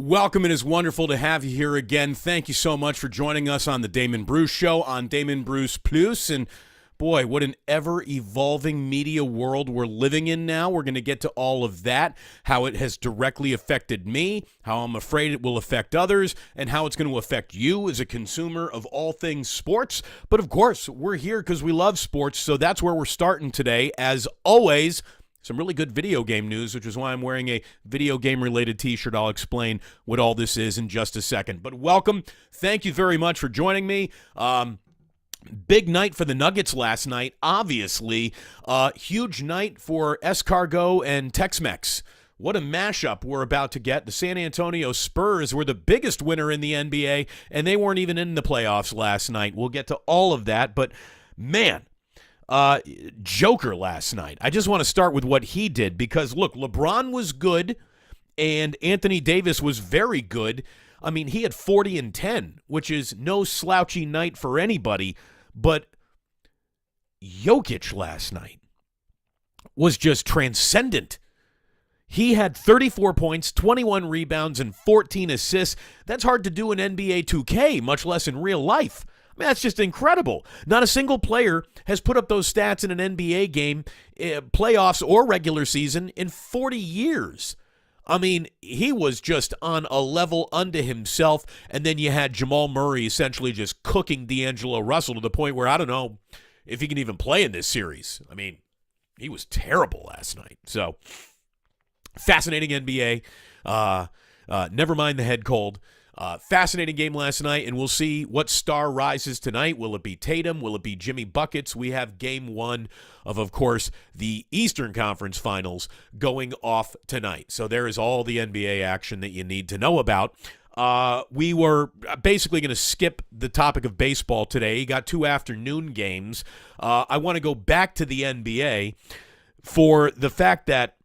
Welcome. It is wonderful to have you here again. Thank you so much for joining us on the Damon Bruce Show on Damon Bruce Plus. And boy, what an ever-evolving media world we're living in now. We're going to get to all of that, how it has directly affected me, how I'm afraid it will affect others, and how it's going to affect you as a consumer of all things sports. But of course, we're here because we love sports, so that's where we're starting today. As always, some really good video game news, which is why I'm wearing a video game-related t-shirt. I'll explain what all this is in just a second. But welcome. Thank you very much for joining me. Big night for the Nuggets last night, obviously. Huge night for Escargot and Tex-Mex. What a mashup we're about to get. The San Antonio Spurs were the biggest winner in the NBA, and they weren't even in the playoffs last night. We'll get to all of that, but man, Joker last night. I just want to start with what he did because, look, LeBron was good and Anthony Davis was very good. I mean, he had 40 and 10, which is no slouchy night for anybody, but Jokic last night was just transcendent. He had 34 points, 21 rebounds, and 14 assists. That's hard to do in NBA 2K, much less in real life. I mean, that's just incredible. Not a single player has put up those stats in an NBA game, playoffs or regular season, in 40 years. I mean, he was just on a level unto himself, and then you had Jamal Murray essentially just cooking D'Angelo Russell to the point where I don't know if he can even play in this series. I mean, he was terrible last night. So, fascinating NBA. Never mind the head cold. Fascinating game last night, and we'll see what star rises tonight. Will it be Tatum? Will it be Jimmy Buckets? We have game one of course, the Eastern Conference Finals going off tonight. So there is all the NBA action that you need to know about. We were basically going to skip the topic of baseball today. You got 2 afternoon games. I want to go back to the NBA for the fact that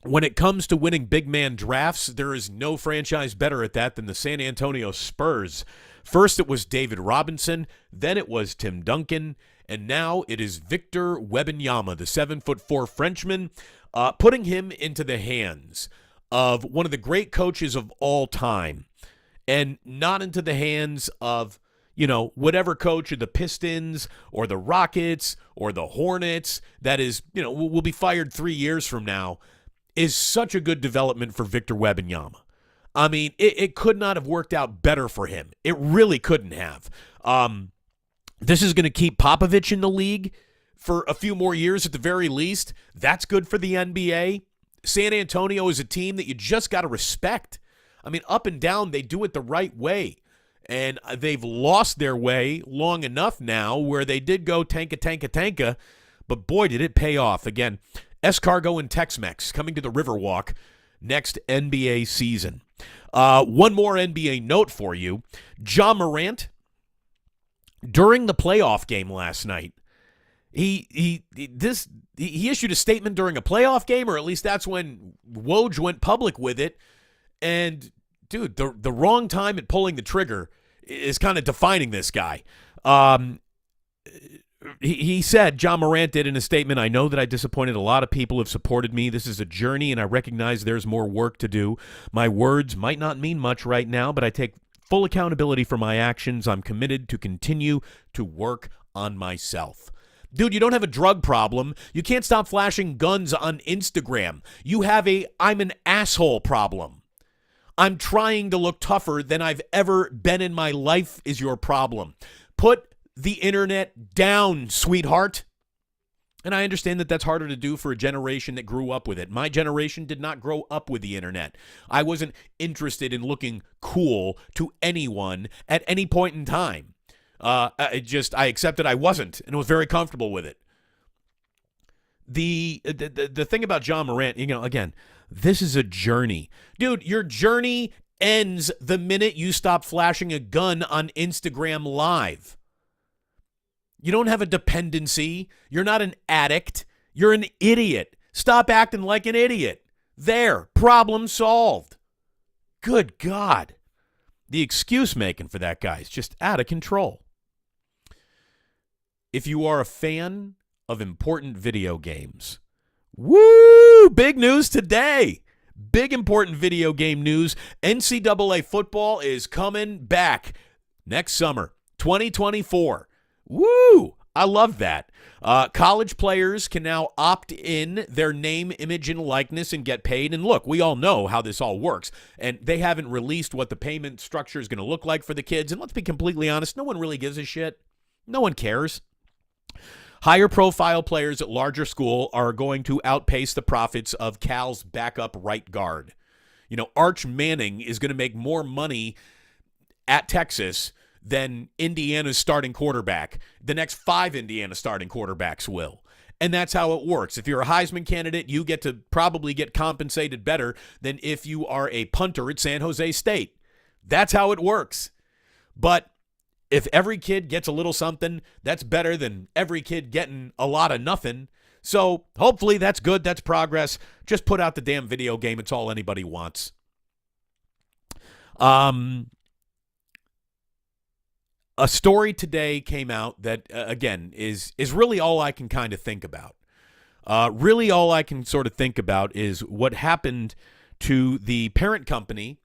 when it comes to winning big man drafts, there is no franchise better at that than the San Antonio Spurs. First it was David Robinson, then it was Tim Duncan, and now it is Victor Wembanyama, the 7'4" Frenchman, putting him into the hands of one of the great coaches of all time, and not into the hands of, you know, whatever coach of the Pistons or the Rockets or the Hornets that is, you know, will be fired 3 years from now. Is such a good development for Victor Wembanyama. I mean, it could not have worked out better for him. It really couldn't have. This is going to keep Popovich in the league for a few more years at the very least. That's good for the NBA. San Antonio is a team that you just got to respect. I mean, up and down, they do it the right way. And they've lost their way long enough now where they did go tanka, but boy, did it pay off. Again, Escargot and Tex-Mex coming to the Riverwalk next NBA season. One more NBA note for you. Ja Morant, during the playoff game last night, he issued a statement during a playoff game, or at least that's when Woj went public with it. And, dude, the wrong time at pulling the trigger is kind of defining this guy. He said, Ja Morant did in a statement, "I know that I disappointed a lot of people who have supported me. This is a journey, and I recognize there's more work to do. My words might not mean much right now, but I take full accountability for my actions. I'm committed to continue to work on myself." Dude, you don't have a drug problem. You can't stop flashing guns on Instagram. You have a "I'm an asshole" problem. I'm trying to look tougher than I've ever been in my life is your problem. Put the internet down, sweetheart. And I understand that that's harder to do for a generation that grew up with it. My generation did not grow up with the internet. I wasn't interested in looking cool to anyone at any point in time. I accepted I wasn't and was very comfortable with it. The thing about Ja Morant, you know, again, this is a journey. Dude, your journey ends the minute you stop flashing a gun on Instagram Live. You don't have a dependency. You're not an addict. You're an idiot. Stop acting like an idiot. There, problem solved. Good God. The excuse making for that guy is just out of control. If you are a fan of important video games, woo, big news today. Big important video game news. NCAA football is coming back next summer, 2024. Woo! I love that. College players can now opt in their name, image, and likeness and get paid. And look, we all know how this all works. And they haven't released what the payment structure is going to look like for the kids. And let's be completely honest, no one really gives a shit. No one cares. Higher profile players at larger school are going to outpace the profits of Cal's backup right guard. You know, Arch Manning is going to make more money at Texas than Indiana's starting quarterback. The next 5 Indiana starting quarterbacks will. And that's how it works. If you're a Heisman candidate, you get to probably get compensated better than if you are a punter at San Jose State. That's how it works. But if every kid gets a little something, that's better than every kid getting a lot of nothing. So hopefully that's good. That's progress. Just put out the damn video game. It's all anybody wants. A story today came out that, again, is really all I can kind of think about. Really all I can sort of think about is what happened to the parent company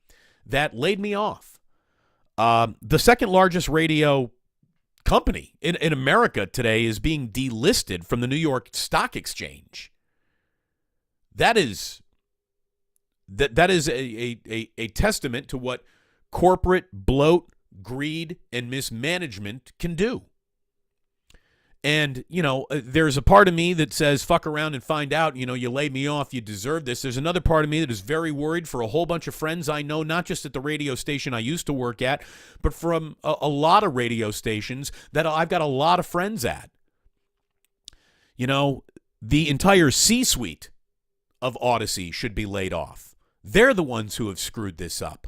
that laid me off. The second largest radio company in America today is being delisted from the New York Stock Exchange. That is a testament to what corporate bloat, greed, and mismanagement can do. And, you know, there's a part of me that says, fuck around and find out, you know, you laid me off, you deserve this. There's another part of me that is very worried for a whole bunch of friends I know, not just at the radio station I used to work at, but from a lot of radio stations that I've got a lot of friends at. You know, the entire C-suite of Odyssey should be laid off. They're the ones who have screwed this up.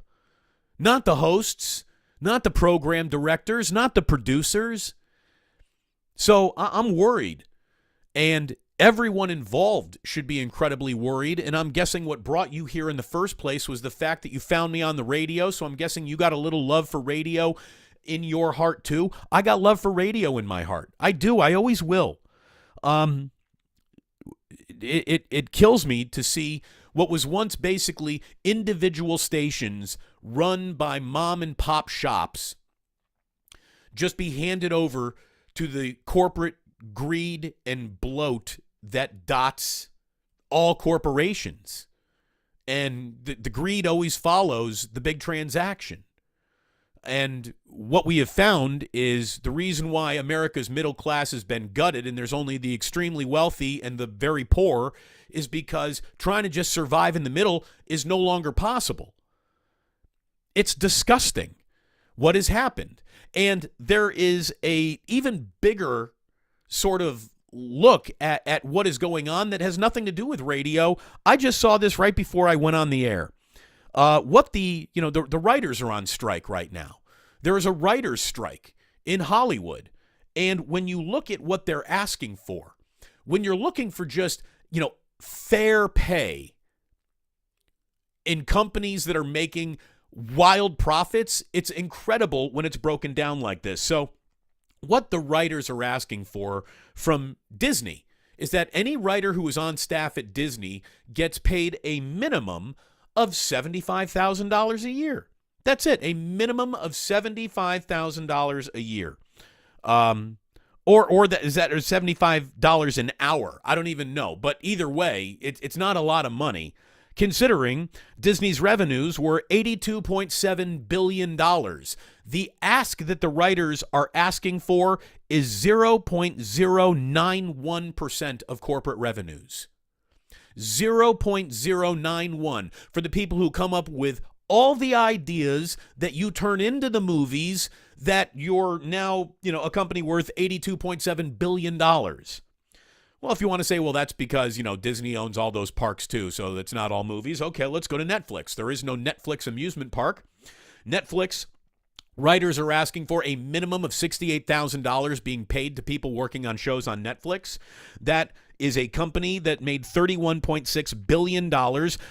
Not the hosts, not the program directors, not the producers. So I'm worried, and everyone involved should be incredibly worried, and I'm guessing what brought you here in the first place was the fact that you found me on the radio, so I'm guessing you got a little love for radio in your heart too. I got love for radio in my heart. I do. I always will. It kills me to see what was once basically individual stations run by mom and pop shops just be handed over to the corporate greed and bloat that dots all corporations. And the greed always follows the big transaction. And what we have found is the reason why America's middle class has been gutted and there's only the extremely wealthy and the very poor is because trying to just survive in the middle is no longer possible. It's disgusting what has happened. And there is a even bigger sort of look at what is going on that has nothing to do with radio. I just saw this right before I went on the air. The writers are on strike right now. There is a writer's strike in Hollywood. And when you look at what they're asking for, when you're looking for just, fair pay in companies that are making wild profits, it's incredible when it's broken down like this. So what the writers are asking for from Disney is that any writer who is on staff at Disney gets paid a minimum of $75,000 a year. That's it, a minimum of $75,000 a year. Or is that $75 an hour? I don't even know. But either way, it's not a lot of money, considering Disney's revenues were $82.7 billion. The ask that the writers are asking for is 0.091% of corporate revenues. 0.091 for the people who come up with all the ideas that you turn into the movies that you're now, a company worth $82.7 billion. Well, if you want to say, well, that's because, Disney owns all those parks too, so it's not all movies. Okay, let's go to Netflix. There is no Netflix amusement park. Netflix writers are asking for a minimum of $68,000 being paid to people working on shows on Netflix. That is a company that made $31.6 billion,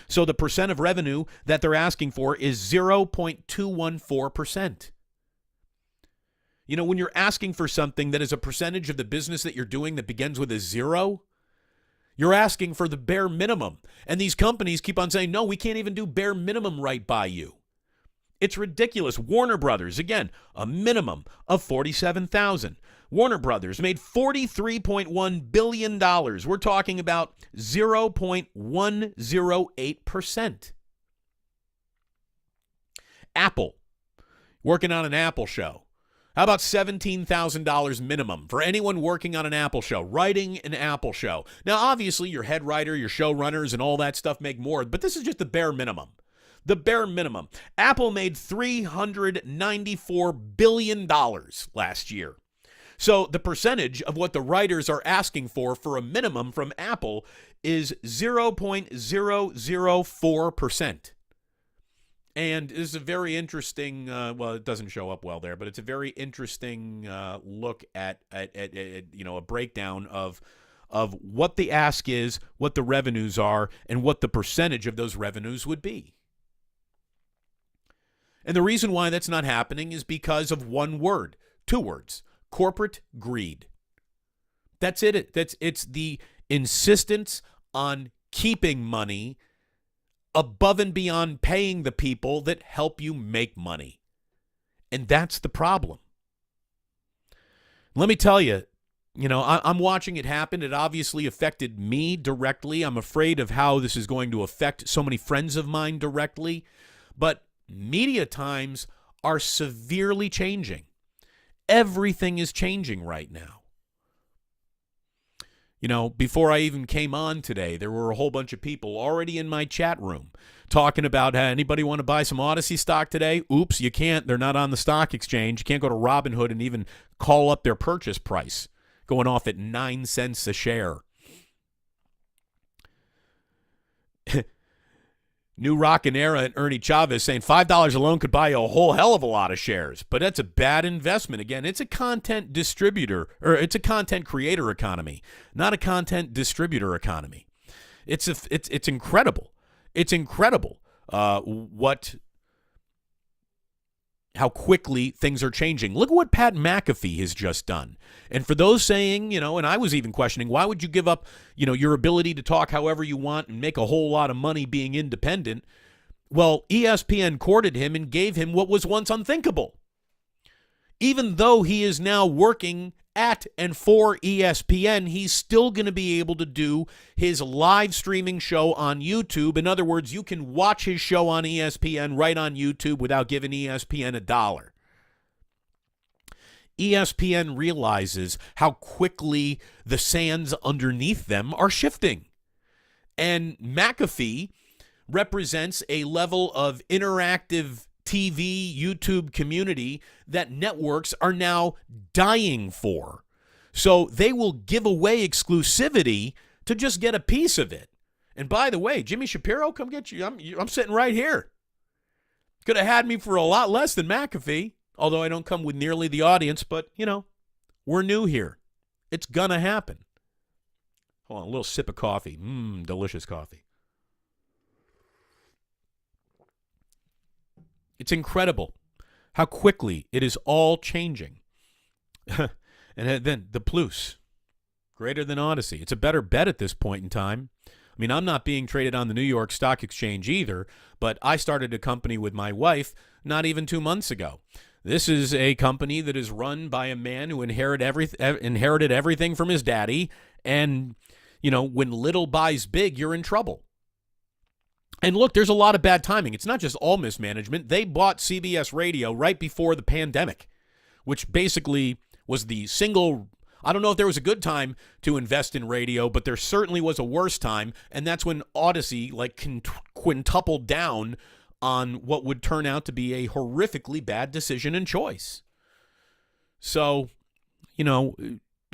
so the percent of revenue that they're asking for is 0.214%. When you're asking for something that is a percentage of the business that you're doing that begins with a zero, You're asking for the bare minimum. And these companies keep on saying, no, we can't even do bare minimum right by you. It's ridiculous. Warner Brothers, again, a minimum of $47,000. Warner Brothers made $43.1 billion. We're talking about 0.108%. Apple, working on an Apple show. How about $17,000 minimum for anyone working on an Apple show, writing an Apple show? Now, obviously, your head writer, your showrunners, and all that stuff make more, but this is just the bare minimum. The bare minimum. Apple made $394 billion last year. So the percentage of what the writers are asking for a minimum from Apple is 0.004%. And this is a very interesting, well, it doesn't show up well there, but it's a very interesting look at a breakdown of what the ask is, what the revenues are, and what the percentage of those revenues would be. And the reason why that's not happening is because of one word, two words, corporate greed. That's it. It's the insistence on keeping money above and beyond paying the people that help you make money. And that's the problem. Let me tell you, I'm watching it happen. It obviously affected me directly. I'm afraid of how this is going to affect so many friends of mine directly. But media times are severely changing. Everything is changing right now. Before I even came on today, there were a whole bunch of people already in my chat room talking about, hey, anybody want to buy some Odyssey stock today? Oops, you can't. They're not on the stock exchange. You can't go to Robinhood and even call up their purchase price, going off at 9 cents a share. New Rockin' Era and Ernie Chavez saying $5 alone could buy you a whole hell of a lot of shares, but that's a bad investment. Again, it's a content distributor, or it's a content creator economy, not a content distributor economy. It's incredible. It's incredible how quickly things are changing. Look at what Pat McAfee has just done. And for those saying, and I was even questioning, why would you give up, your ability to talk however you want and make a whole lot of money being independent? Well, ESPN courted him and gave him what was once unthinkable. Even though he is now working at and for ESPN, he's still going to be able to do his live streaming show on YouTube. In other words, you can watch his show on ESPN right on YouTube without giving ESPN $1. ESPN realizes how quickly the sands underneath them are shifting. And McAfee represents a level of interactive TV, YouTube community that networks are now dying for. So they will give away exclusivity to just get a piece of it. And by the way, Jimmy Shapiro, come get you. I'm sitting right here. Could have had me for a lot less than McAfee, although I don't come with nearly the audience, but, we're new here. It's going to happen. Hold on, a little sip of coffee. Delicious coffee. It's incredible how quickly it is all changing. And then the Plus, greater than Odyssey. It's a better bet at this point in time. I mean, I'm not being traded on the New York Stock Exchange either, but I started a company with my wife not even 2 months ago. This is a company that is run by a man who inherited everything from his daddy. And, when little buys big, you're in trouble. And look, there's a lot of bad timing. It's not just all mismanagement. They bought CBS Radio right before the pandemic, which basically was the single, I don't know if there was a good time to invest in radio, but there certainly was a worse time. And that's when Odyssey quintupled down on what would turn out to be a horrifically bad decision and choice. So,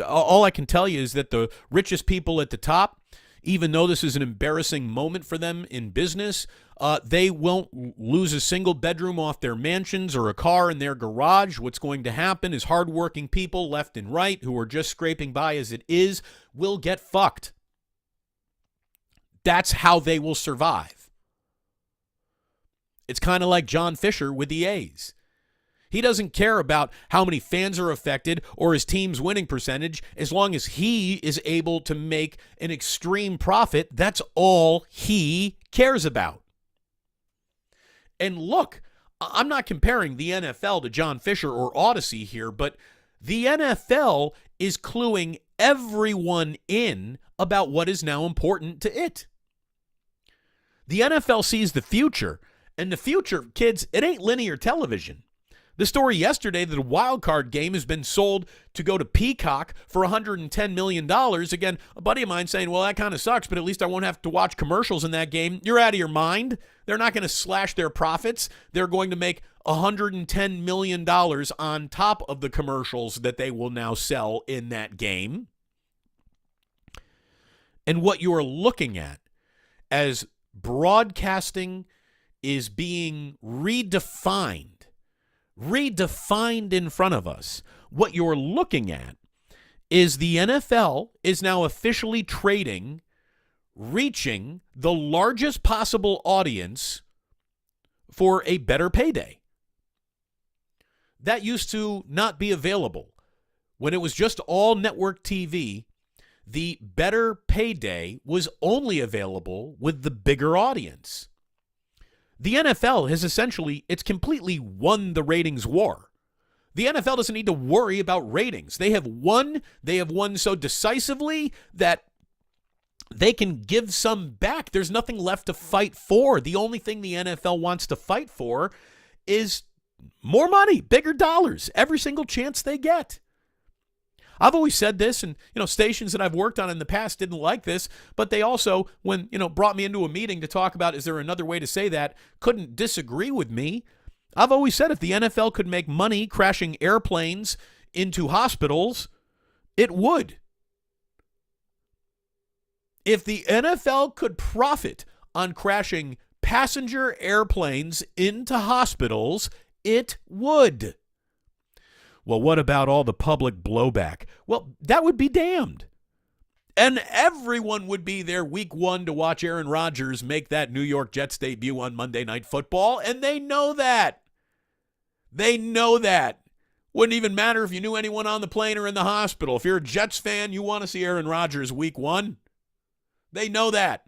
all I can tell you is that the richest people at the top, even though this is an embarrassing moment for them in business, they won't lose a single bedroom off their mansions or a car in their garage. What's going to happen is hardworking people left and right who are just scraping by as it is will get fucked. That's how they will survive. It's kind of like John Fisher with the A's. He doesn't care about how many fans are affected or his team's winning percentage. As long as he is able to make an extreme profit, that's all he cares about. And look, I'm not comparing the NFL to John Fisher or Odyssey here, but the NFL is cluing everyone in about what is now important to it. The NFL sees the future, and the future, kids, it ain't linear television. The story yesterday that a wild card game has been sold to go to Peacock for $110 million. Again, a buddy of mine saying, well, that kind of sucks, but at least I won't have to watch commercials in that game. You're out of your mind. They're not going to slash their profits. They're going to make $110 million on top of the commercials that they will now sell in that game. And what you are looking at as broadcasting is being redefined in front of us. What you're looking at is the NFL is now officially reaching the largest possible audience for a better payday. That used to not be available. When it was just all network TV, the better payday was only available with the bigger audience. The NFL has it's completely won the ratings war. The NFL doesn't need to worry about ratings. They have won so decisively that they can give some back. There's nothing left to fight for. The only thing the NFL wants to fight for is more money, bigger dollars, every single chance they get. I've always said this, and stations that I've worked on in the past didn't like this, but they also, when brought me into a meeting to talk about is there another way to say that, couldn't disagree with me. I've always said if the NFL could make money crashing airplanes into hospitals, it would. If the NFL could profit on crashing passenger airplanes into hospitals, it would. Well, what about all the public blowback? Well, that would be damned. And everyone would be there week one to watch Aaron Rodgers make that New York Jets debut on Monday Night Football, and they know that. They know that. Wouldn't even matter if you knew anyone on the plane or in the hospital. If you're a Jets fan, you want to see Aaron Rodgers week one. They know that.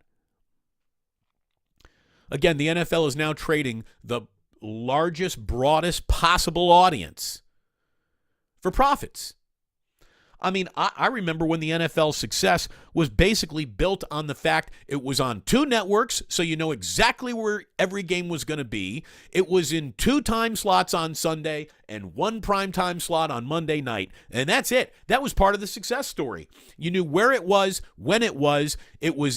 Again, the NFL is now trading the largest, broadest possible audience for profits. I mean, I remember when the NFL's success was basically built on the fact it was on two networks, so you know exactly where every game was going to be. It was in 2 time slots on Sunday and 1 primetime slot on Monday night, and that's it. That was part of the success story. You knew where it was, when it was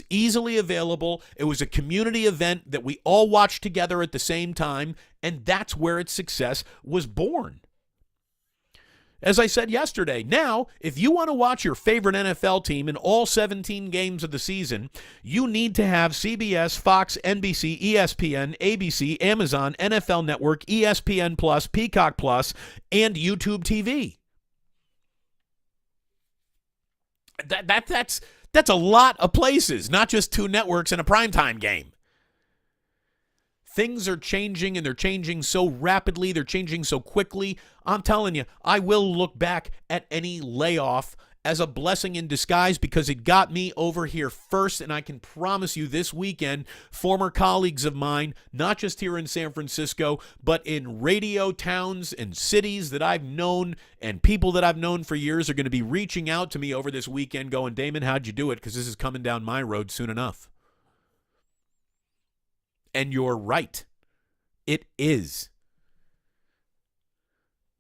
easily available, it was a community event that we all watched together at the same time, and that's where its success was born. As I said yesterday, now, if you want to watch your favorite NFL team in all 17 games of the season, you need to have CBS, Fox, NBC, ESPN, ABC, Amazon, NFL Network, ESPN Plus, Peacock Plus, and YouTube TV. That's a lot of places, not just 2 networks and a primetime game. Things are changing, and they're changing so rapidly. They're changing so quickly. I'm telling you, I will look back at any layoff as a blessing in disguise because it got me over here first, and I can promise you this weekend, former colleagues of mine, not just here in San Francisco, but in radio towns and cities that I've known and people that I've known for years are going to be reaching out to me over this weekend going, Damon, how'd you do it? Because this is coming down my road soon enough. And you're right. It is.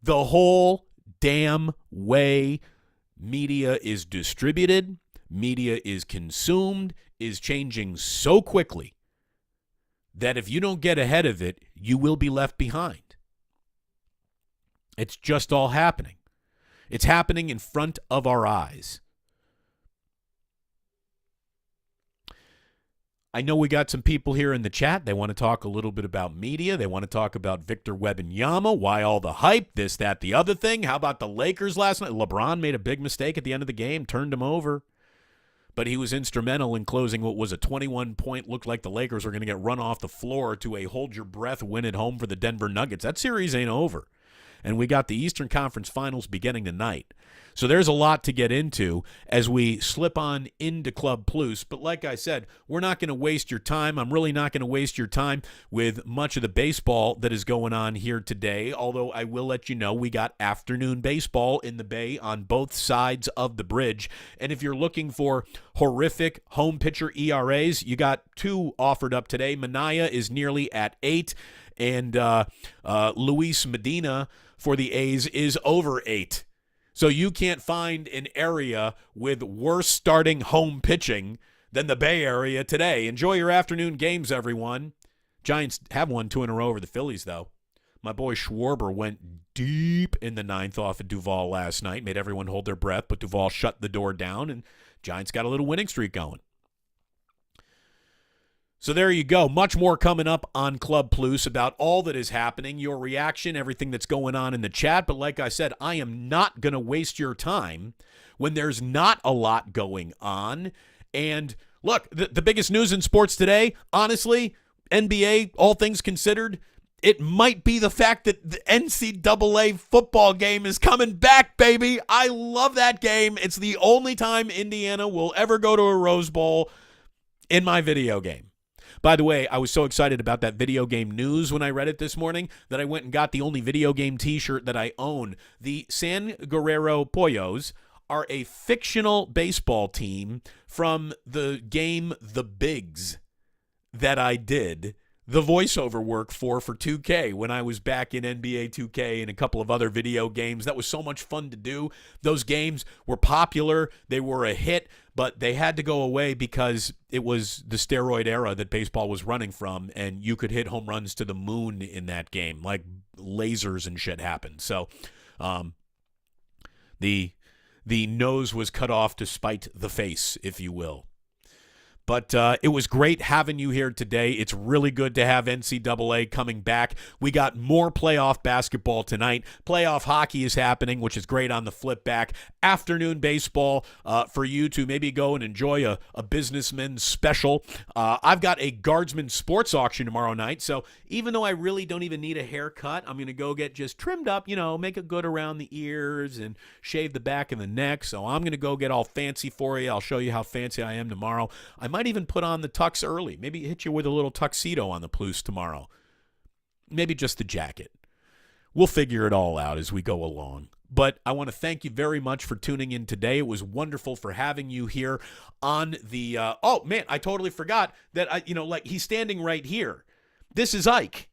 The whole damn way media is distributed, media is consumed, is changing so quickly that if you don't get ahead of it, you will be left behind. It's just all happening. It's happening in front of our eyes. I know we got some people here in the chat. They want to talk a little bit about media. They want to talk about Victor Wembanyama, why all the hype, this, that, the other thing. How about the Lakers last night? LeBron made a big mistake at the end of the game, turned him over. But he was instrumental in closing what was a 21-point, looked like the Lakers were going to get run off the floor to a hold-your-breath win at home for the Denver Nuggets. That series ain't over. and we got the Eastern Conference Finals beginning tonight. So there's a lot to get into as we slip on into Club Plus. But like I said, we're not going to waste your time. I'm really not going to waste your time with much of the baseball that is going on here today, although I will let you know we got afternoon baseball in the Bay on both sides of the bridge. And if you're looking for horrific home pitcher ERAs, you got two offered up today. Minaya is nearly at 8, and Luis Medina for the A's is over 8. So you can't find an area with worse starting home pitching than the Bay Area today. Enjoy your afternoon games, everyone. Giants have won 2 in a row over the Phillies, though. My boy Schwarber went deep in the 9th off of Duvall last night, made everyone hold their breath, but Duvall shut the door down, and Giants got a little winning streak going. So there you go. Much more coming up on Club Plus about all that is happening, your reaction, everything that's going on in the chat. But like I said, I am not going to waste your time when there's not a lot going on. And look, the biggest news in sports today, honestly, NBA, all things considered, it might be the fact that the NCAA football game is coming back, baby. I love that game. It's the only time Indiana will ever go to a Rose Bowl in my video game. By the way, I was so excited about that video game news when I read it this morning that I went and got the only video game t-shirt that I own. The San Guerrero Pollos are a fictional baseball team from the game The Bigs that I did the voiceover work for 2K when I was back in NBA 2K and a couple of other video games. That was so much fun to do. Those games were popular. They were a hit, but they had to go away because it was the steroid era that baseball was running from, and you could hit home runs to the moon in that game. Like lasers and shit happened. So the nose was cut off to spite the face, if you will. But it was great having you here today. It's really good to have NCAA coming back. We got more playoff basketball tonight. Playoff hockey is happening, which is great on the flip back. Afternoon baseball for you to maybe go and enjoy a businessman special. I've got a Guardsman sports auction tomorrow night. So even though I really don't even need a haircut, I'm going to go get just trimmed up, make it good around the ears and shave the back of the neck. So I'm going to go get all fancy for you. I'll show you how fancy I am tomorrow. I might even put on the tux early. Maybe hit you with a little tuxedo on the Plus tomorrow. Maybe just the jacket. We'll figure it all out as we go along. But I want to thank you very much for tuning in today. It was wonderful for having you here on the oh man, I totally forgot that he's standing right here. This is Ike.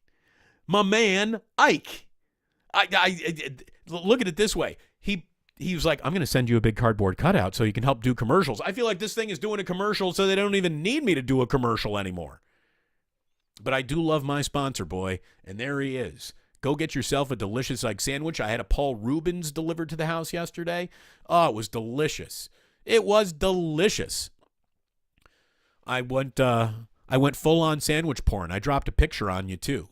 My man Ike. I look at it this way. He was like, I'm going to send you a big cardboard cutout so you can help do commercials. I feel like this thing is doing a commercial so they don't even need me to do a commercial anymore. But I do love my sponsor, boy, and there he is. Go get yourself a delicious egg sandwich. I had a Paul Rubens delivered to the house yesterday. Oh, it was delicious. It was delicious. I went full-on sandwich porn. I dropped a picture on you, too.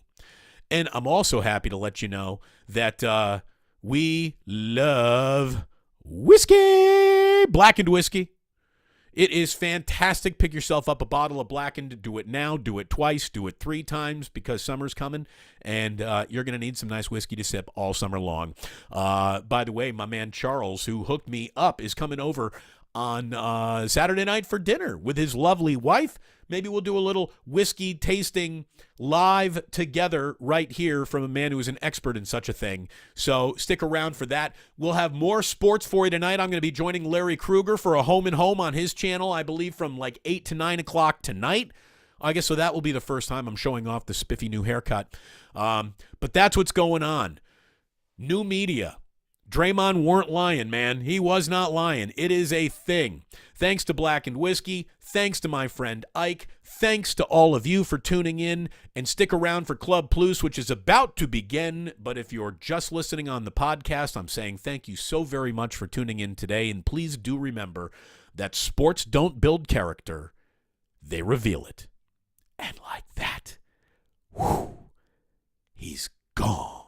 And I'm also happy to let you know that we love whiskey, blackened whiskey. It is fantastic. Pick yourself up a bottle of blackened. Do it now. Do it twice. Do it 3 times because summer's coming, and you're going to need some nice whiskey to sip all summer long. By the way, my man Charles, who hooked me up, is coming over on Saturday night for dinner with his lovely wife. Maybe we'll do a little whiskey tasting live together right here from a man who is an expert in such a thing. So stick around for that. We'll have more sports for you tonight. I'm going to be joining Larry Krueger for a home and home on his channel, I believe from like 8 to 9 o'clock tonight. I guess so that will be the first time I'm showing off the spiffy new haircut. But that's what's going on. New media. Draymond weren't lying, man. He was not lying. It is a thing. Thanks to Blackened Whiskey. Thanks to my friend Ike. Thanks to all of you for tuning in. And stick around for Club Plus, which is about to begin. But if you're just listening on the podcast, I'm saying thank you so very much for tuning in today. And please do remember that sports don't build character. They reveal it. And like that, whew, he's gone.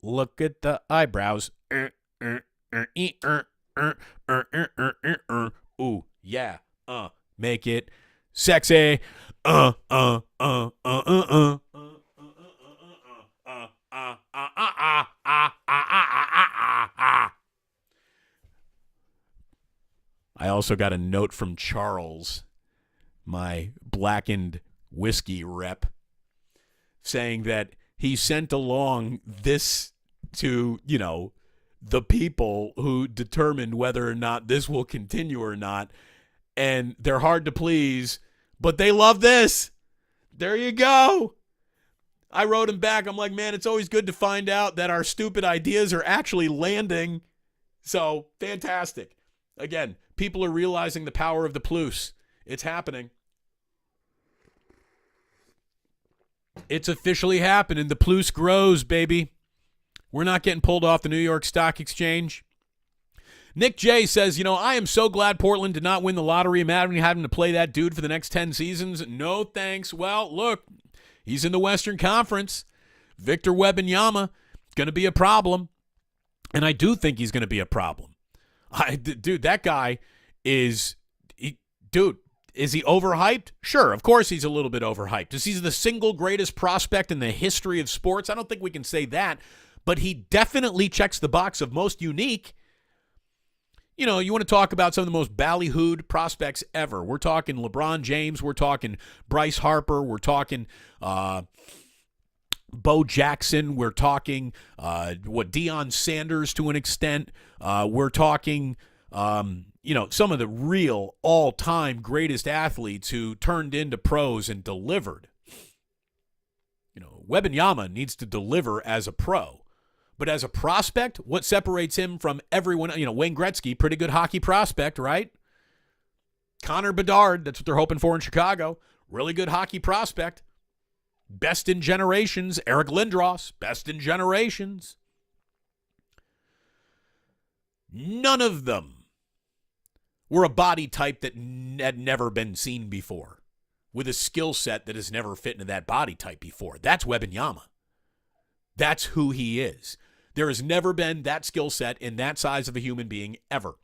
Look at the eyebrows. Ooh, yeah. Make it Sexy. I also got a note from Charles, my blackened whiskey rep, saying that he sent along this to, the people who determined whether or not this will continue or not. And they're hard to please, but they love this. There you go. I wrote him back. I'm like, man, it's always good to find out that our stupid ideas are actually landing. So, fantastic. Again, people are realizing the power of the plus. It's happening. It's officially happening. The plus grows, baby. We're not getting pulled off the New York Stock Exchange. Nick J says, I am so glad Portland did not win the lottery. Imagine having to play that dude for the next 10 seasons. No thanks. Well, look, he's in the Western Conference. Victor Wembanyama, going to be a problem. And I do think he's going to be a problem. Dude, that guy is, is he overhyped? Sure, of course he's a little bit overhyped. Is he the single greatest prospect in the history of sports? I don't think we can say that, but he definitely checks the box of most unique. You want to talk about some of the most ballyhooed prospects ever. We're talking LeBron James. We're talking Bryce Harper. We're talking Bo Jackson. We're talking Deion Sanders to an extent. We're talking some of the real all-time greatest athletes who turned into pros and delivered. Wembanyama needs to deliver as a pro. But as a prospect, what separates him from everyone, Wayne Gretzky, pretty good hockey prospect, right? Connor Bedard, that's what they're hoping for in Chicago. Really good hockey prospect. Best in generations. Eric Lindros, best in generations. None of them were a body type that had never been seen before, with a skill set that has never fit into that body type before. That's Wembanyama. That's who he is. There has never been that skill set in that size of a human being ever.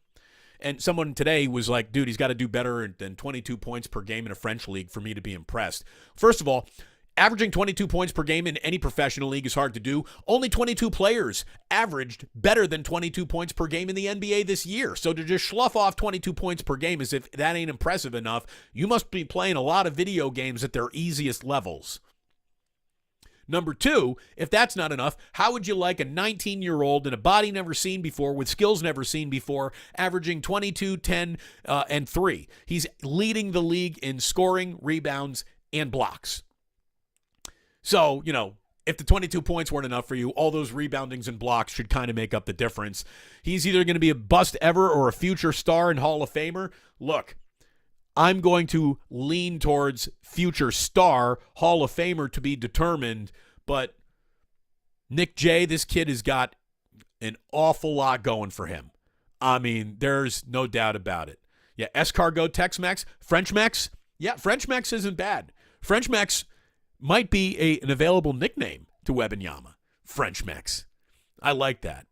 And someone today was like, dude, he's got to do better than 22 points per game in a French league for me to be impressed. First of all, averaging 22 points per game in any professional league is hard to do. Only 22 players averaged better than 22 points per game in the NBA this year. So to just slough off 22 points per game as if that ain't impressive enough, you must be playing a lot of video games at their easiest levels. Number two, if that's not enough, how would you like a 19-year-old in a body never seen before with skills never seen before, averaging 22, 10, and 3? He's leading the league in scoring, rebounds, and blocks. So, if the 22 points weren't enough for you, all those reboundings and blocks should kind of make up the difference. He's either going to be a bust ever or a future star and Hall of Famer. Look, I'm going to lean towards future star, Hall of Famer to be determined, but Nick J, this kid has got an awful lot going for him. I mean, there's no doubt about it. Yeah, Escargot Tex-Mex, French Mex. Yeah, French Mex isn't bad. French Mex might be an available nickname to Wembanyama. French Mex. I like that.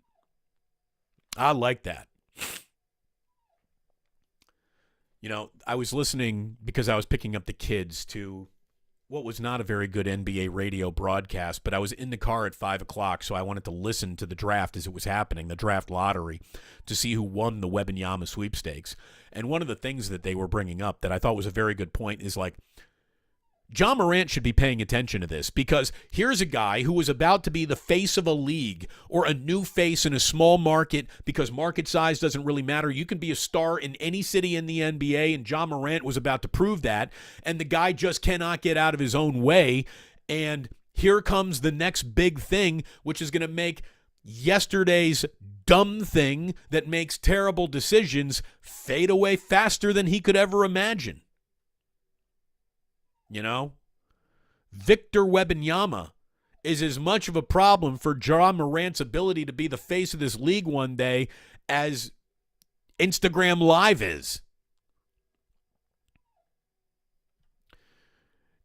I was listening because I was picking up the kids to what was not a very good NBA radio broadcast, but I was in the car at 5 o'clock, so I wanted to listen to the draft as it was happening, the draft lottery, to see who won the Wembanyama sweepstakes. And one of the things that they were bringing up that I thought was a very good point is like, John Morant should be paying attention to this because here's a guy who was about to be the face of a league or a new face in a small market because market size doesn't really matter. You can be a star in any city in the NBA, and John Morant was about to prove that, and the guy just cannot get out of his own way. And here comes the next big thing, which is going to make yesterday's dumb thing that makes terrible decisions fade away faster than he could ever imagine. Victor Wembanyama is as much of a problem for John Morant's ability to be the face of this league one day as Instagram Live is.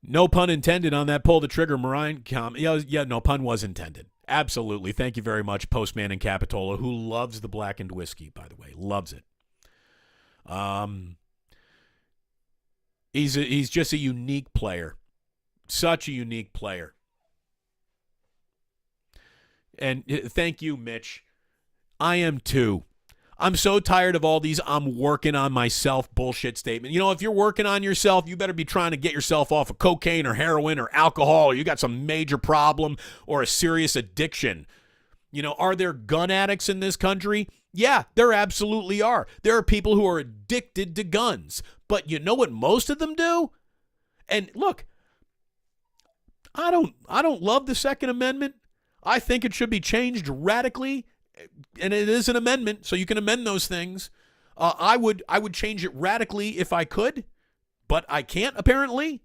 No pun intended on that pull the trigger Morant comment. Yeah, no pun was intended. Absolutely. Thank you very much, Postman in Capitola, who loves the blackened whiskey, by the way. Loves it. He's just a unique player. Such a unique player. And thank you, Mitch. I am too. I'm so tired of all these I'm working on myself bullshit statement. You know, if you're working on yourself, you better be trying to get yourself off of cocaine or heroin or alcohol, or you got some major problem or a serious addiction. You know, are there gun addicts in this country? Yeah, there absolutely are. There are people who are addicted to guns. But you know what most of them do? And look, I don't love the Second Amendment. I think it should be changed radically, and it is an amendment, so you can amend those things. I would change it radically if I could, but I can't apparently.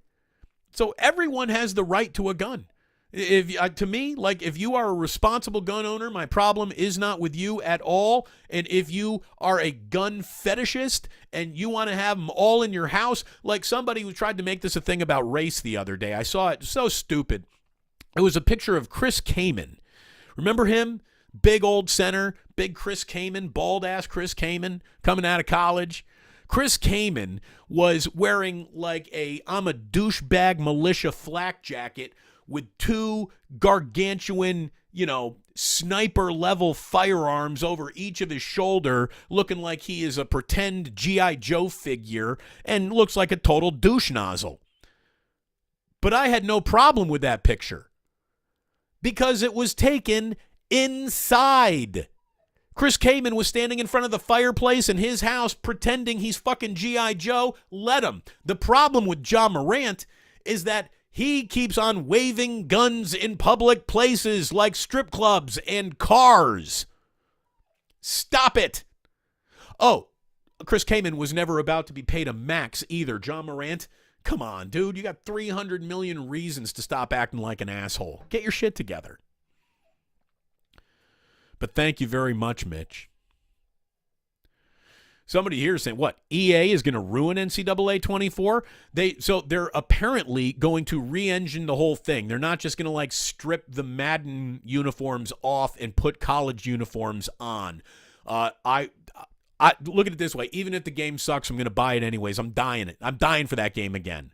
So everyone has the right to a gun. To me, like, if you are a responsible gun owner, my problem is not with you at all. And if you are a gun fetishist and you want to have them all in your house, like somebody who tried to make this a thing about race the other day, I saw it, so stupid. It was a picture of Chris Kaman. Remember him? Big old center, big Chris Kaman, bald-ass Chris Kaman coming out of college. Chris Kaman was wearing like I'm a douchebag militia flak jacket with two gargantuan, sniper-level firearms over each of his shoulder, looking like he is a pretend G.I. Joe figure and looks like a total douche nozzle. But I had no problem with that picture because it was taken inside. Chris Kaman was standing in front of the fireplace in his house pretending he's fucking G.I. Joe. Let him. The problem with John Morant is that he keeps on waving guns in public places like strip clubs and cars. Stop it. Oh, Chris Kaman was never about to be paid a max either. John Morant, come on, dude. You got 300 million reasons to stop acting like an asshole. Get your shit together. But thank you very much, Mitch. Somebody here is saying, what, EA is going to ruin NCAA 24? They're apparently going to re-engine the whole thing. They're not just going to strip the Madden uniforms off and put college uniforms on. I look at it this way. Even if the game sucks, I'm going to buy it anyways. I'm dying for that game again.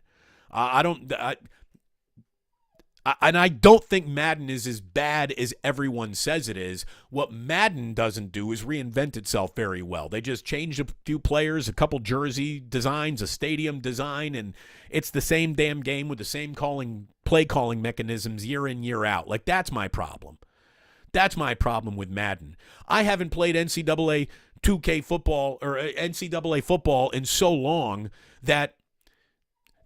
And I don't think Madden is as bad as everyone says it is. What Madden doesn't do is reinvent itself very well. They just changed a few players, a couple jersey designs, a stadium design, and it's the same damn game with the same play calling mechanisms year in, year out. Like, that's my problem. That's my problem with Madden. I haven't played NCAA 2K football or NCAA football in so long that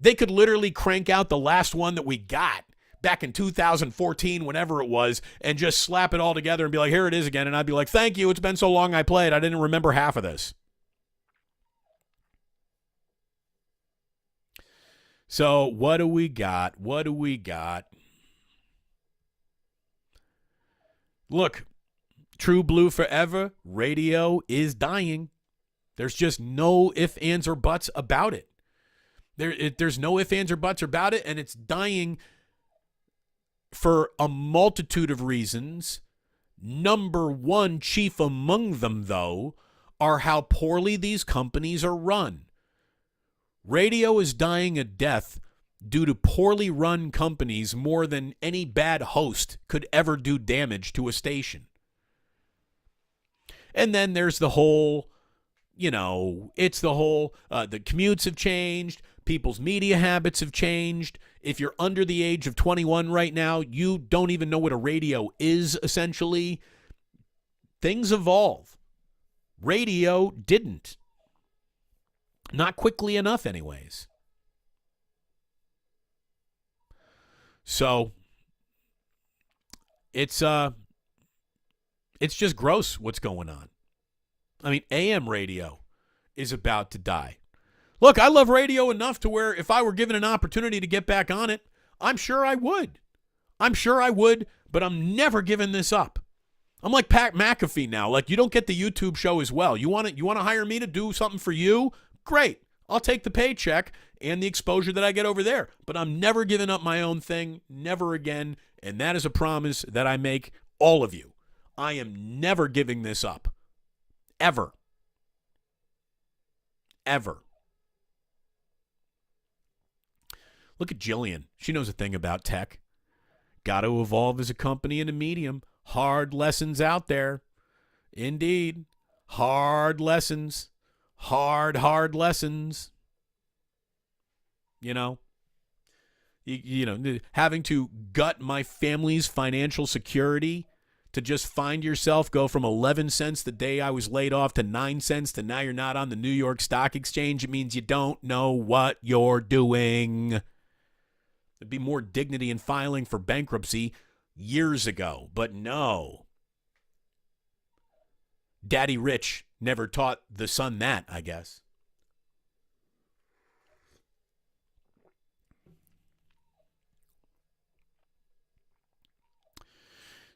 they could literally crank out the last one that we got back in 2014, whenever it was, and just slap it all together and be like, here it is again. And I'd be like, thank you. It's been so long I played. I didn't remember half of this. So what do we got? Look, True Blue Forever radio is dying. There's just no ifs, ands, or buts about it. There's no ifs, ands, or buts about it, and it's dying for a multitude of reasons. Number one, chief among them, though, are how poorly these companies are run. Radio is dying a death due to poorly run companies more than any bad host could ever do damage to a station. And then there's the whole, the commutes have changed. People's media habits have changed. If you're under the age of 21 right now, you don't even know what a radio is, essentially. Things evolve. Radio didn't. Not quickly enough, anyways. So, it's just gross what's going on. I mean, AM radio is about to die. Look, I love radio enough to where if I were given an opportunity to get back on it, I'm sure I would. But I'm never giving this up. I'm like Pat McAfee now. Like, you don't get the YouTube show as well. You want to hire me to do something for you? Great. I'll take the paycheck and the exposure that I get over there. But I'm never giving up my own thing, never again. And that is a promise that I make all of you. I am never giving this up. Ever. Look at Jillian. She knows a thing about tech. Got to evolve as a company and a medium. Hard lessons out there. Indeed. Hard lessons. Hard lessons. You know, having to gut my family's financial security to just find yourself go from 11 cents the day I was laid off to 9 cents to now you're not on the New York Stock Exchange. It means you don't know what you're doing. There'd be more dignity in filing for bankruptcy years ago, but no. Daddy Rich never taught the son that, I guess.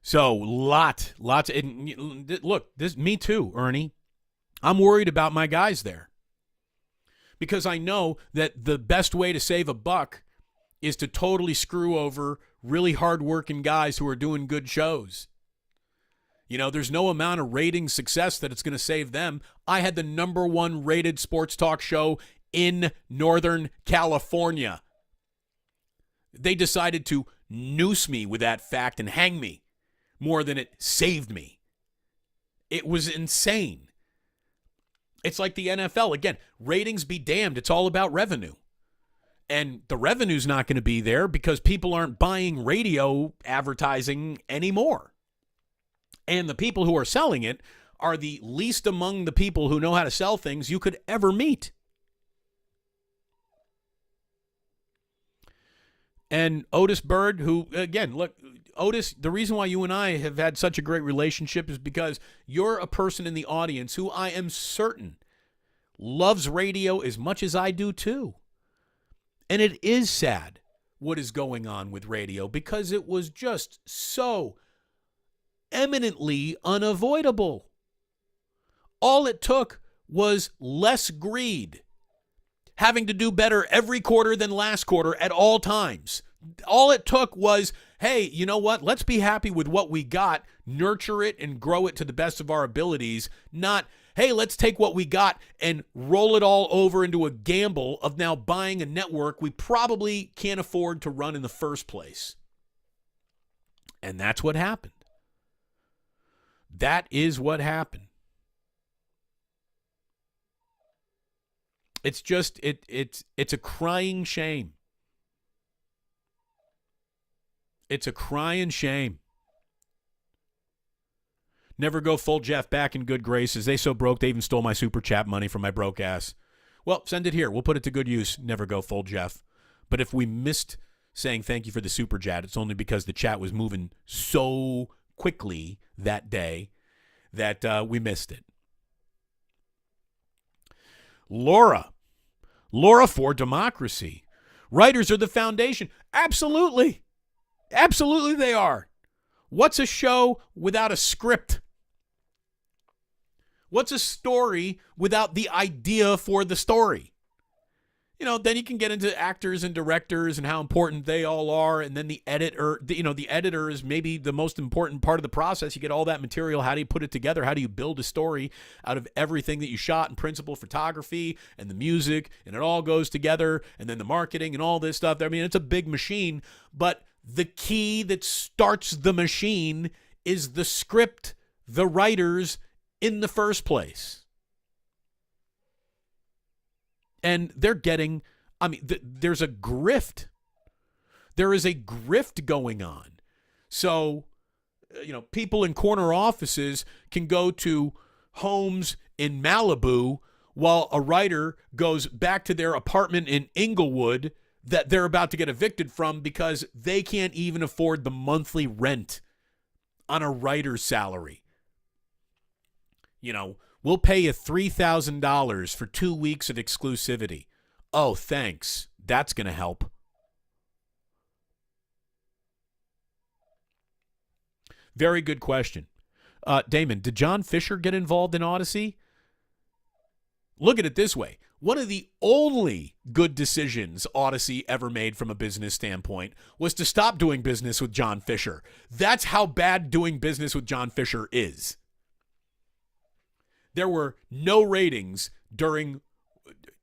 So lots. And look, me too, Ernie. I'm worried about my guys there because I know that the best way to save a buck is to totally screw over really hardworking guys who are doing good shows. There's no amount of rating success that it's going to save them. I had the number 1 rated sports talk show in Northern California. They decided to noose me with that fact and hang me more than it saved me. It was insane. It's like the NFL. Again, ratings be damned. It's all about revenue. And the revenue's not going to be there because people aren't buying radio advertising anymore. And the people who are selling it are the least among the people who know how to sell things you could ever meet. And Otis Bird, who, again, look, Otis, the reason why you and I have had such a great relationship is because you're a person in the audience who I am certain loves radio as much as I do too. And it is sad what is going on with radio because it was just so eminently unavoidable. All it took was less greed, having to do better every quarter than last quarter at all times. All it took was, hey, you know what? Let's be happy with what we got, nurture it and grow it to the best of our abilities, not, hey, let's take what we got and roll it all over into a gamble of now buying a network we probably can't afford to run in the first place. And that's what happened. That is what happened. It's just, it's a crying shame. It's a crying shame. Never go full Jeff back in good graces. They so broke they even stole my super chat money from my broke ass. Well, send it here. We'll put it to good use. Never go full Jeff. But if we missed saying thank you for the super chat, it's only because the chat was moving so quickly that day that we missed it. Laura for democracy. Writers are the foundation. Absolutely. Absolutely they are. What's a show without a script? What's a story without the idea for the story? Then you can get into actors and directors and how important they all are. And then the editor, the editor is maybe the most important part of the process. You get all that material. How do you put it together? How do you build a story out of everything that you shot, and principal photography and the music, and it all goes together, and then the marketing and all this stuff. I mean, it's a big machine, but the key that starts the machine is the script, the writers in the first place. And they're getting, there's a grift. There is a grift going on. So, people in corner offices can go to homes in Malibu while a writer goes back to their apartment in Inglewood that they're about to get evicted from because they can't even afford the monthly rent on a writer's salary. We'll pay you $3,000 for 2 weeks of exclusivity. Oh, thanks. That's going to help. Very good question. Damon, did John Fisher get involved in Odyssey? Look at it this way. One of the only good decisions Odyssey ever made from a business standpoint was to stop doing business with John Fisher. That's how bad doing business with John Fisher is. There were no ratings during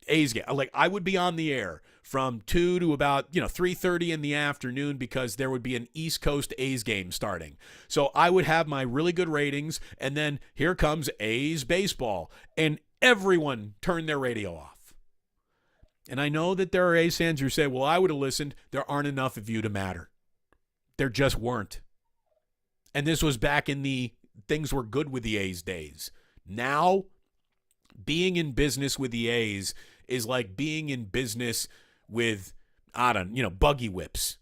A's game. Like, I would be on the air from 2 to about 3:30 in the afternoon because there would be an East Coast A's game starting. So I would have my really good ratings, and then here comes A's baseball, and everyone turned their radio off. And I know that there are A's fans who say, well, I would have listened. There aren't enough of you to matter. There just weren't. And this was back in the things were good with the A's days. Now, being in business with the A's is like being in business with, buggy whips.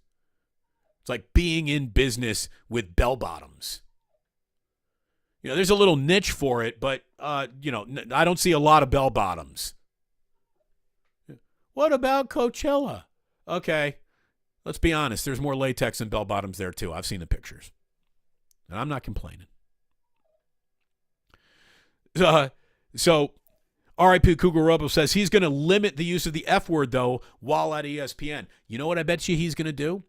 It's like being in business with bell bottoms. There's a little niche for it, but, I don't see a lot of bell bottoms. What about Coachella? Okay, let's be honest. There's more latex and bell bottoms there, too. I've seen the pictures. And I'm not complaining. So R.I.P. Cougar Robo says he's going to limit the use of the F word, though, while at ESPN. You know what I bet you he's going to do?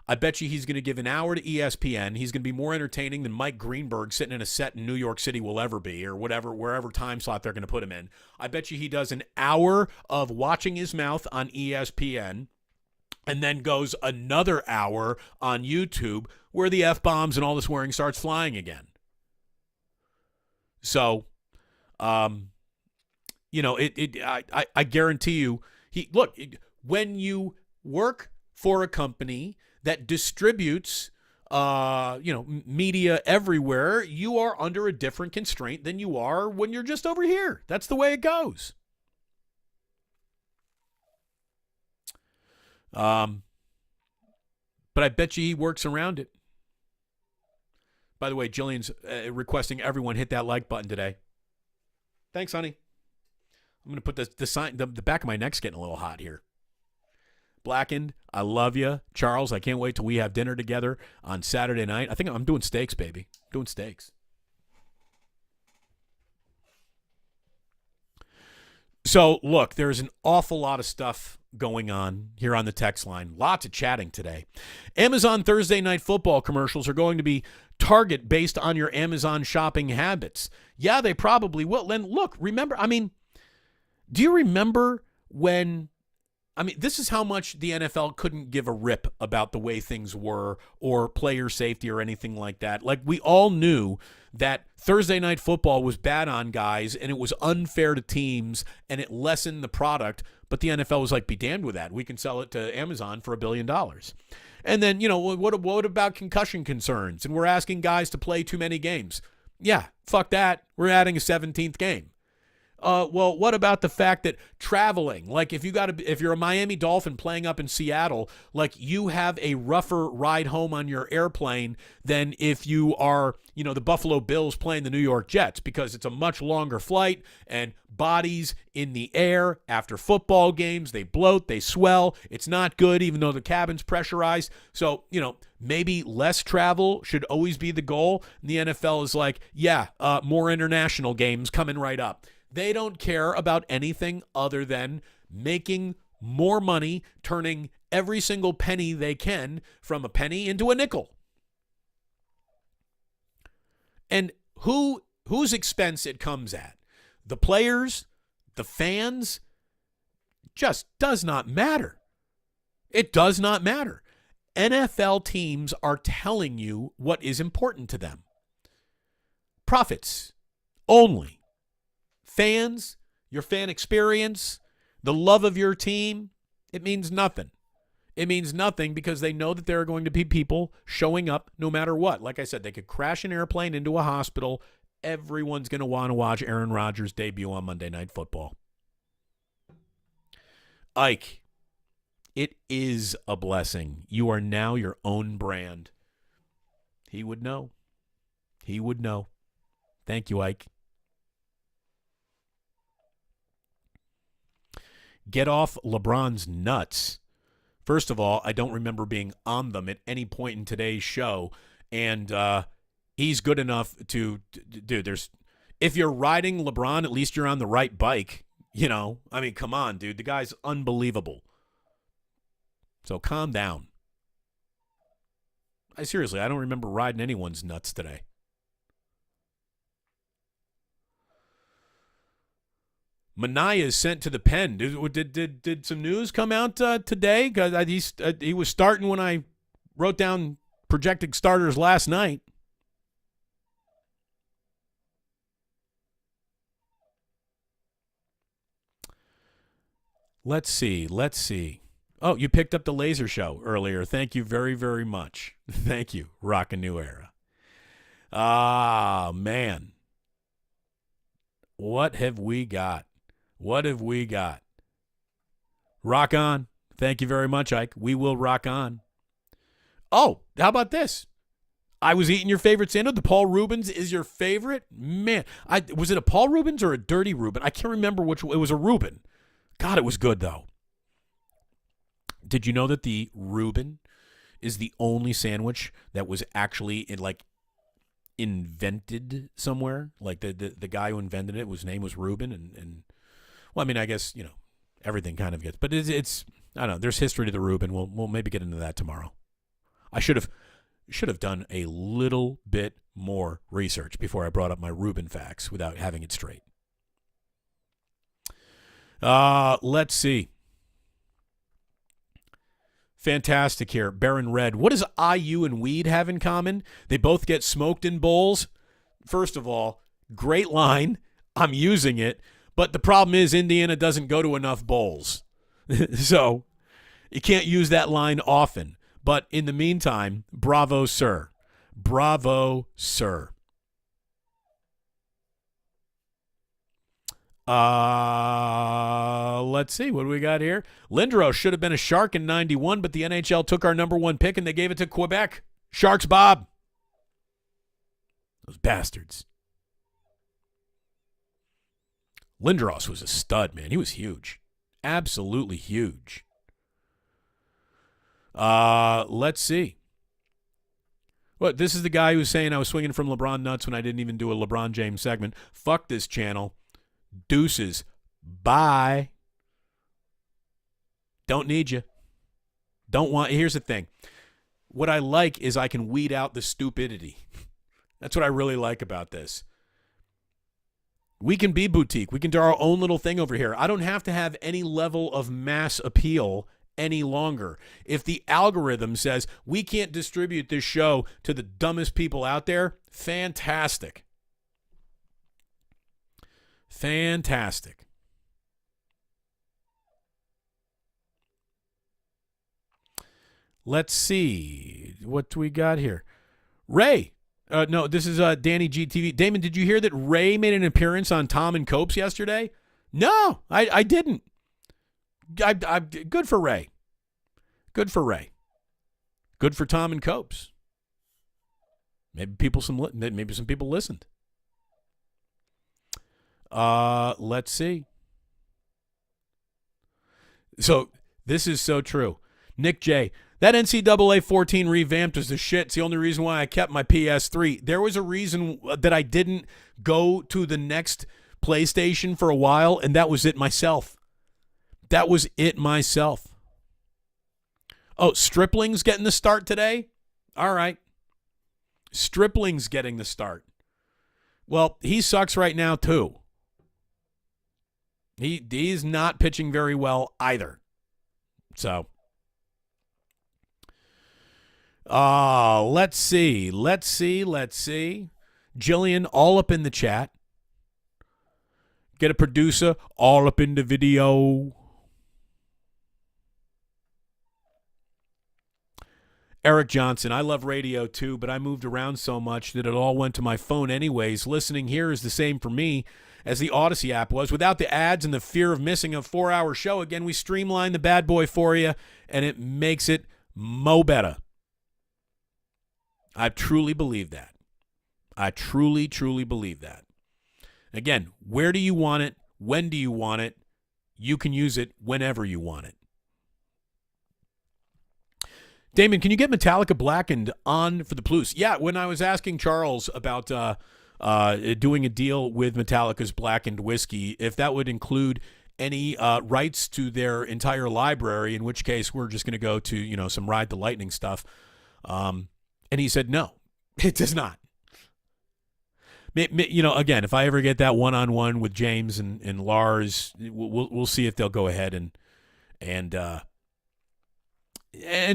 I bet you he's going to give an hour to ESPN. He's going to be more entertaining than Mike Greenberg sitting in a set in New York City will ever be, or wherever time slot they're going to put him in. I bet you he does an hour of watching his mouth on ESPN and then goes another hour on YouTube where the F-bombs and all the swearing starts flying again. So, I guarantee you, when you work for a company that distributes, media everywhere, you are under a different constraint than you are when you're just over here. That's the way it goes. But I bet you he works around it. By the way, Jillian's requesting everyone hit that like button today. Thanks, honey. I'm going to put the sign. The back of my neck's getting a little hot here. Blackened, I love you. Charles, I can't wait till we have dinner together on Saturday night. I think I'm doing steaks, baby. Doing steaks. So, look, there's an awful lot of stuff going on here on the text line. Lots of chatting today. Amazon Thursday Night Football commercials are going to be target based on your Amazon shopping habits. Yeah, they probably will. And look, remember, do you remember when, this is how much the NFL couldn't give a rip about the way things were or player safety or anything like that. Like, we all knew that Thursday Night Football was bad on guys and it was unfair to teams and it lessened the product. But the NFL was like, be damned with that. We can sell it to Amazon for $1 billion. And then, what about concussion concerns? And we're asking guys to play too many games. Yeah, fuck that. We're adding a 17th game. Well, what about the fact that traveling, like if you're a Miami Dolphin playing up in Seattle, like you have a rougher ride home on your airplane than if you are, the Buffalo Bills playing the New York Jets, because it's a much longer flight and bodies in the air after football games, they bloat, they swell. It's not good, even though the cabin's pressurized. So, maybe less travel should always be the goal. And the NFL is like, more international games coming right up. They don't care about anything other than making more money, turning every single penny they can from a penny into a nickel. And whose expense it comes at? The players, the fans, just does not matter. It does not matter. NFL teams are telling you what is important to them. Profits only. Fans, your fan experience, the love of your team, it means nothing. It means nothing because they know that there are going to be people showing up no matter what. Like I said, they could crash an airplane into a hospital. Everyone's going to want to watch Aaron Rodgers' debut on Monday Night Football. Ike, it is a blessing. You are now your own brand. He would know. He would know. Thank you, Ike. Get off LeBron's nuts. First of all, I don't remember being on them at any point in today's show. And he's good enough to, dude, if you're riding LeBron, at least you're on the right bike. Come on, dude. The guy's unbelievable. So calm down. Seriously, I don't remember riding anyone's nuts today. Minaya is sent to the pen. Did some news come out today? Because he was starting when I wrote down projected starters last night. Let's see. Oh, you picked up the laser show earlier. Thank you very, very much. Thank you. Rock a New Era. Ah, man. What have we got? Rock on. Thank you very much, Ike. We will rock on. Oh, how about this? I was eating your favorite sandwich. The Paul Rubens is your favorite? Man, was it a Paul Rubens or a Dirty Reuben? I can't remember which. It was a Reuben. God, it was good, though. Did you know that the Reuben is the only sandwich that was actually invented somewhere? Like the guy who invented it, his name was Reuben, and well, I mean, I guess everything kind of gets, but it's I don't know. There's history to the Reuben. We'll maybe get into that tomorrow. I should have done a little bit more research before I brought up my Reuben facts without having it straight. Let's see. Fantastic here. Baron Red. What does IU and weed have in common? They both get smoked in bowls. First of all, great line. I'm using it. But the problem is Indiana doesn't go to enough bowls. So you can't use that line often. But in the meantime, bravo, sir. Bravo, sir. Let's see. What do we got here? Lindros should have been a Shark in 91, but the NHL took our number one pick and they gave it to Quebec. Sharks Bob. Those bastards. Lindros was a stud, man. He was huge. Absolutely huge. Let's see. What? This is the guy who's saying I was swinging from LeBron nuts when I didn't even do a LeBron James segment. Fuck this channel. Deuces. Bye. Don't need you. Don't want. Here's the thing. What I like is I can weed out the stupidity. That's what I really like about this. We can be boutique. We can do our own little thing over here. I don't have to have any level of mass appeal any longer. If the algorithm says we can't distribute this show to the dumbest people out there, fantastic. Fantastic. Let's see. What do we got here? Ray. No, this is Danny GTV. Damon, did you hear that Ray made an appearance on Tom and Copes yesterday? No, I didn't. I good for Ray. Good for Ray. Good for Tom and Copes. Maybe some people listened. Let's see. So this is so true. Nick J. That NCAA 14 revamped was the shit. It's the only reason why I kept my PS3. There was a reason that I didn't go to the next PlayStation for a while, and that was it myself. Oh, Stripling's getting the start today? All right. Stripling's getting the start. Well, he sucks right now, too. He's not pitching very well either. So, let's see. Jillian, all up in the chat. Get a producer, all up in the video. Eric Johnson, I love radio too, but I moved around so much that it all went to my phone anyways. Listening here is the same for me as the Odyssey app was. Without the ads and the fear of missing a 4-hour show, again, we streamline the bad boy for you, and it makes it mo better. I truly believe that. I truly, truly believe that. Again, where do you want it? When do you want it? You can use it whenever you want it. Damon, can you get Metallica Blackened on for the Plus? Yeah, when I was asking Charles about doing a deal with Metallica's Blackened whiskey, if that would include any rights to their entire library, in which case we're just going to go to some Ride the Lightning stuff. And he said no, it does not. Again, if I ever get that one-on-one with James and Lars, we'll see if they'll go ahead and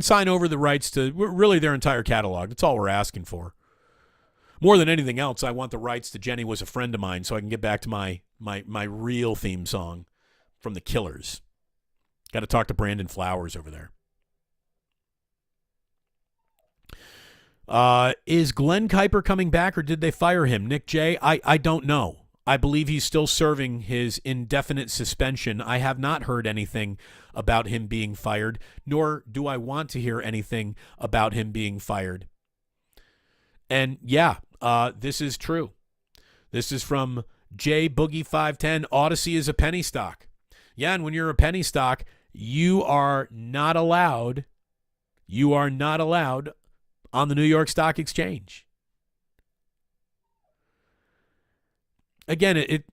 sign over the rights to really their entire catalog. That's all we're asking for. More than anything else, I want the rights to Jenny Was a Friend of Mine so I can get back to my real theme song from the Killers. Got to talk to Brandon Flowers over there. Is Glenn Kuiper coming back or did they fire him? Nick J., I don't know. I believe he's still serving his indefinite suspension. I have not heard anything about him being fired, nor do I want to hear anything about him being fired. And yeah, this is true. This is from J Boogie 510. Odyssey is a penny stock. Yeah, and when you're a penny stock, you are not allowed on the New York Stock Exchange. Again,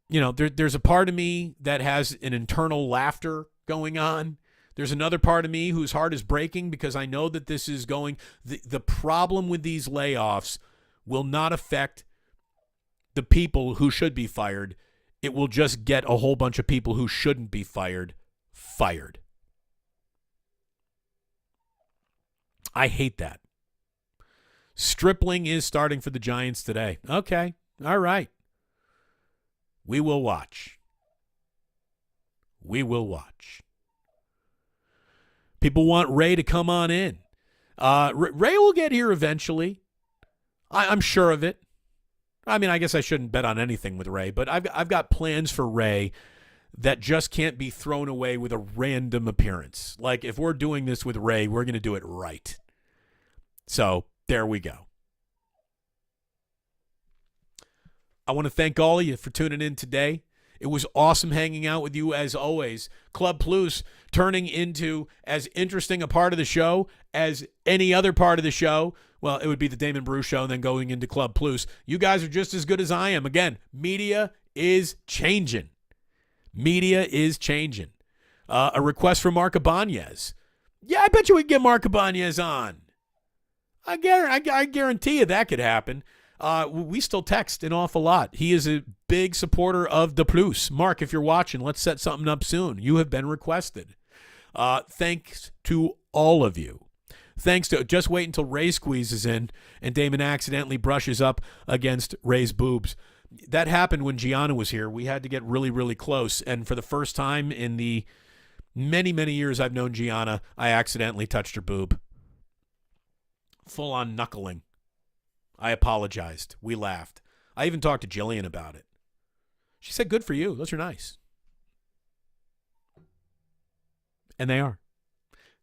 there's a part of me that has an internal laughter going on. There's another part of me whose heart is breaking because I know that this is going. The problem with these layoffs will not affect the people who should be fired. It will just get a whole bunch of people who shouldn't be fired. I hate that. Stripling is starting for the Giants today. Okay. All right. We will watch. People want Ray to come on in. Ray will get here eventually. I'm sure of it. I mean, I guess I shouldn't bet on anything with Ray, but I've got plans for Ray that just can't be thrown away with a random appearance. Like, if we're doing this with Ray, we're going to do it right. So, there we go. I want to thank all of you for tuning in today. It was awesome hanging out with you as always. Club Plus turning into as interesting a part of the show as any other part of the show. Well, it would be the Damon Brew Show and then going into Club Plus. You guys are just as good as I am. Again, media is changing. A request from Mark Ibanez. Yeah, I bet you we can get Mark Ibanez on. I guarantee you that could happen. We still text an awful lot. He is a big supporter of the Plus. Mark, if you're watching, let's set something up soon. You have been requested. Thanks to all of you. Thanks to, just wait until Ray squeezes in and Damon accidentally brushes up against Ray's boobs. That happened when Gianna was here. We had to get really, really close. And for the first time in the many, many years I've known Gianna, I accidentally touched her boob. Full on knuckling. I apologized. We laughed. I even talked to Jillian about it. She said, good for you. Those are nice. And they are.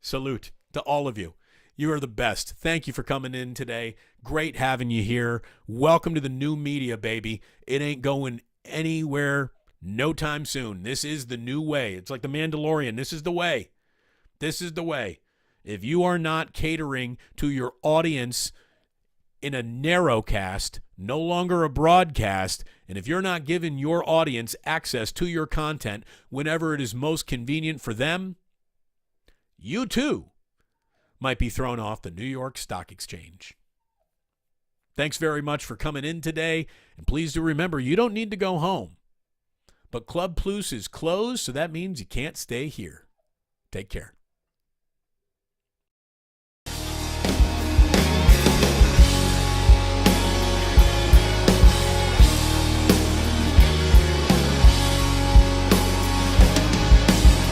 Salute to all of you. You are the best. Thank you for coming in today. Great having you here. Welcome to the new media, baby. It ain't going anywhere no time soon. This is the new way. It's like the Mandalorian. This is the way. If you are not catering to your audience in a narrowcast, no longer a broadcast, and if you're not giving your audience access to your content whenever it is most convenient for them, you too might be thrown off the New York Stock Exchange. Thanks very much for coming in today, and please do remember, you don't need to go home. But Club Plus is closed, so that means you can't stay here. Take care.